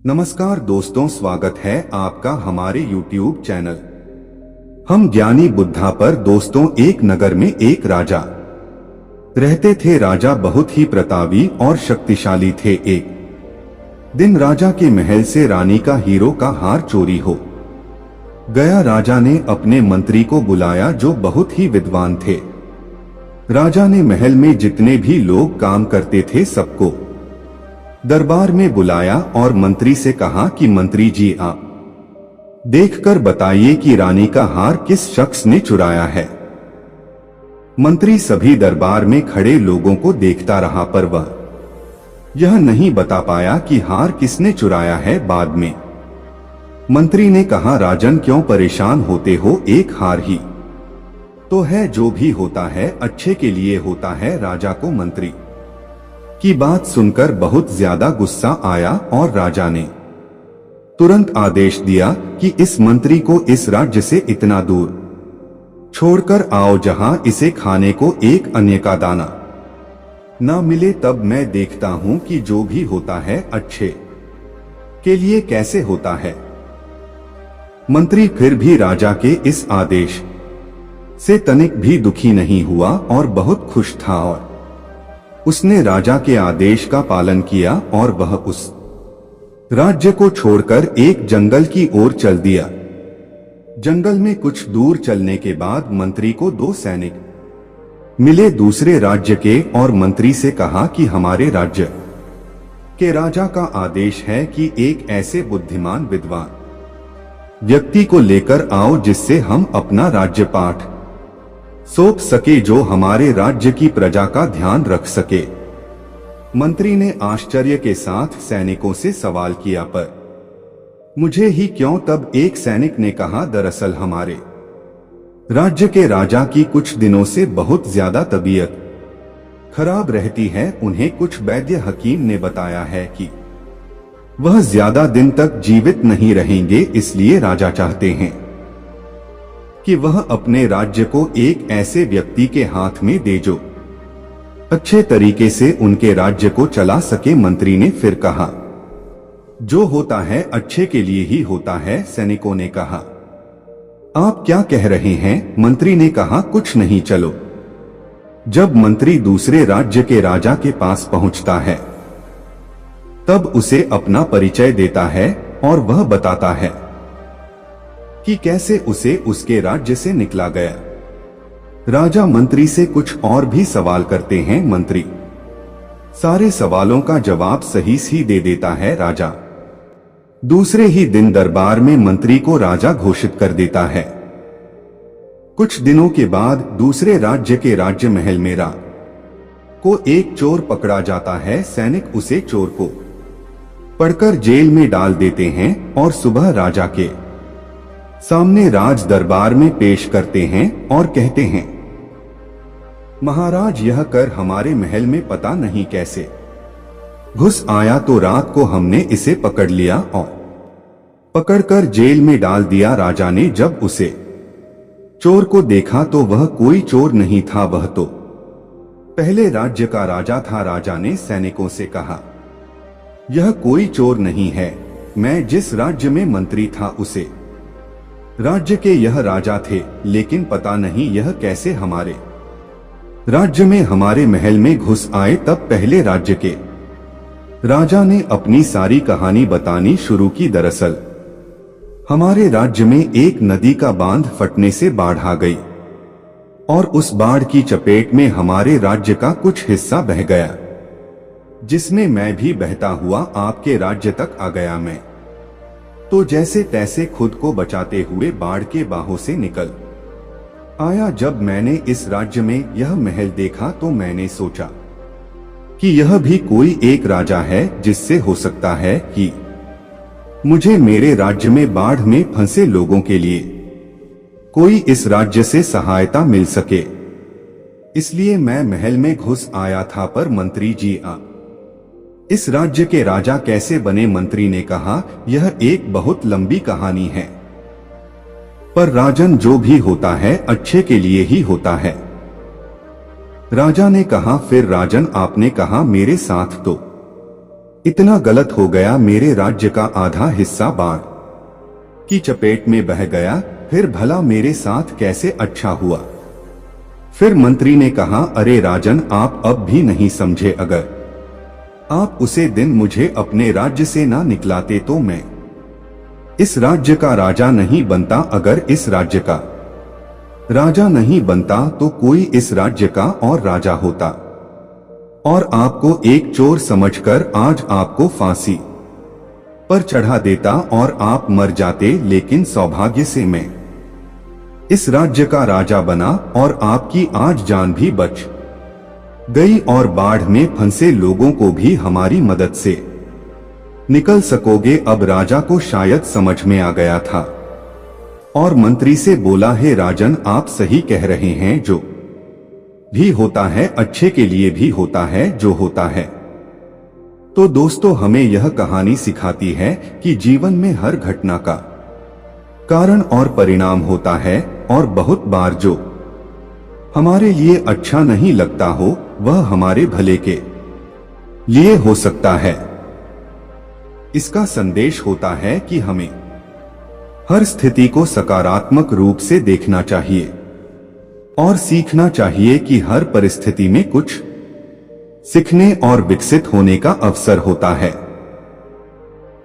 नमस्कार दोस्तों, स्वागत है आपका हमारे YouTube चैनल। हम ज्ञानी बुद्धा पर। दोस्तों, एक नगर में एक राजा रहते थे। राजा बहुत ही प्रतापी और शक्तिशाली थे। एक दिन राजा के महल से रानी का हीरो का हार चोरी हो गया। राजा ने अपने मंत्री को बुलाया जो बहुत ही विद्वान थे। राजा ने महल में जितने भी लोग काम करते थे सबको दरबार में बुलाया और मंत्री से कहा कि मंत्री जी, आप देखकर बताइए कि रानी का हार किस शख्स ने चुराया है। मंत्री सभी दरबार में खड़े लोगों को देखता रहा पर वह यह नहीं बता पाया कि हार किसने चुराया है। बाद में मंत्री ने कहा, राजन क्यों परेशान होते हो, एक हार ही तो है। जो भी होता है अच्छे के लिए होता है। राजा को मंत्री की बात सुनकर बहुत ज्यादा गुस्सा आया और राजा ने तुरंत आदेश दिया कि इस मंत्री को इस राज्य से इतना दूर छोड़कर आओ जहां इसे खाने को एक अन्य का दाना ना मिले। तब मैं देखता हूं कि जो भी होता है अच्छे के लिए कैसे होता है। मंत्री फिर भी राजा के इस आदेश से तनिक भी दुखी नहीं हुआ और बहुत खुश था और उसने राजा के आदेश का पालन किया और वह उस राज्य को छोड़कर एक जंगल की ओर चल दिया। जंगल में कुछ दूर चलने के बाद मंत्री को दो सैनिक मिले दूसरे राज्य के और मंत्री से कहा कि हमारे राज्य के राजा का आदेश है कि एक ऐसे बुद्धिमान विद्वान व्यक्ति को लेकर आओ जिससे हम अपना राज्य पाठ सौंप सके, जो हमारे राज्य की प्रजा का ध्यान रख सके। मंत्री ने आश्चर्य के साथ सैनिकों से सवाल किया, पर मुझे ही क्यों? तब एक सैनिक ने कहा, दरअसल हमारे राज्य के राजा की कुछ दिनों से बहुत ज्यादा तबीयत खराब रहती है। उन्हें कुछ वैद्य हकीम ने बताया है कि वह ज्यादा दिन तक जीवित नहीं रहेंगे, इसलिए राजा चाहते हैं कि वह अपने राज्य को एक ऐसे व्यक्ति के हाथ में दे जो अच्छे तरीके से उनके राज्य को चला सके। मंत्री ने फिर कहा, जो होता है अच्छे के लिए ही होता है। सैनिकों ने कहा, आप क्या कह रहे हैं? मंत्री ने कहा, कुछ नहीं, चलो। जब मंत्री दूसरे राज्य के राजा के पास पहुंचता है तब उसे अपना परिचय देता है और वह बताता है कि कैसे उसे उसके राज्य से निकला गया। राजा मंत्री से कुछ और भी सवाल करते हैं। मंत्री सारे सवालों का जवाब सही ही दे देता है। राजा दूसरे ही दिन दरबार में मंत्री को राजा घोषित कर देता है। कुछ दिनों के बाद दूसरे राज्य के राज्य महल में रात को एक चोर पकड़ा जाता है। सैनिक उसे चोर को पकड़कर जेल में डाल देते हैं और सुबह राजा के सामने राज दरबार में पेश करते हैं और कहते हैं, महाराज, यह कर हमारे महल में पता नहीं कैसे घुस आया, तो रात को हमने इसे पकड़ लिया और पकड़कर जेल में डाल दिया। राजा ने जब उसे चोर को देखा तो वह कोई चोर नहीं था, वह तो पहले राज्य का राजा था। राजा ने सैनिकों से कहा, यह कोई चोर नहीं है। मैं जिस राज्य में मंत्री था उसे राज्य के यह राजा थे, लेकिन पता नहीं यह कैसे हमारे राज्य में हमारे महल में घुस आए। तब पहले राज्य के राजा ने अपनी सारी कहानी बतानी शुरू की। दरअसल हमारे राज्य में एक नदी का बांध फटने से बाढ़ आ गई और उस बाढ़ की चपेट में हमारे राज्य का कुछ हिस्सा बह गया, जिसमें मैं भी बहता हुआ आपके राज्य तक आ गया। मैं तो जैसे तैसे खुद को बचाते हुए बाढ़ के बाहों से निकल आया। जब मैंने इस राज्य में यह महल देखा तो मैंने सोचा कि यह भी कोई एक राजा है जिससे हो सकता है कि मुझे मेरे राज्य में बाढ़ में फंसे लोगों के लिए कोई इस राज्य से सहायता मिल सके, इसलिए मैं महल में घुस आया था। पर मंत्री जी, आप इस राज्य के राजा कैसे बने? मंत्री ने कहा, यह एक बहुत लंबी कहानी है, पर राजन, जो भी होता है अच्छे के लिए ही होता है। राजा ने कहा, फिर राजन, आपने कहा मेरे साथ तो इतना गलत हो गया, मेरे राज्य का आधा हिस्सा बाढ़ की चपेट में बह गया। फिर भला मेरे साथ कैसे अच्छा हुआ। फिर मंत्री ने कहा, अरे राजन, आप अब भी नहीं समझे। अगर आप उसे दिन मुझे अपने राज्य से ना निकलाते तो मैं इस राज्य का राजा नहीं बनता। अगर इस राज्य का राजा नहीं बनता तो कोई इस राज्य का और राजा होता और आपको एक चोर समझकर आज आपको फांसी पर चढ़ा देता और आप मर जाते। लेकिन सौभाग्य से मैं इस राज्य का राजा बना और आपकी आज जान भी बच गई और बाढ़ में फंसे लोगों को भी हमारी मदद से निकल सकोगे। अब राजा को शायद समझ में आ गया था और मंत्री से बोला, हे राजन, आप सही कह रहे हैं। जो भी होता है अच्छे के लिए भी होता है जो होता है। तो दोस्तों, हमें यह कहानी सिखाती है कि जीवन में हर घटना का कारण और परिणाम होता है और बहुत बार जो हमारे लिए अच्छा नहीं लगता हो वह हमारे भले के लिए हो सकता है। इसका संदेश होता है कि हमें हर स्थिति को सकारात्मक रूप से देखना चाहिए और सीखना चाहिए कि हर परिस्थिति में कुछ सीखने और विकसित होने का अवसर होता है।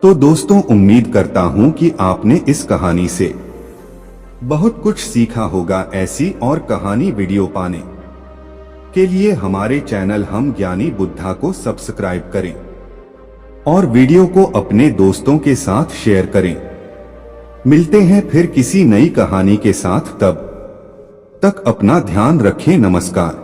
तो दोस्तों, उम्मीद करता हूं कि आपने इस कहानी से बहुत कुछ सीखा होगा। ऐसी और कहानी वीडियो पाने के लिए हमारे चैनल हम ज्ञानी बुद्धा को सब्सक्राइब करें और वीडियो को अपने दोस्तों के साथ शेयर करें। मिलते हैं फिर किसी नई कहानी के साथ, तब तक अपना ध्यान रखें। नमस्कार।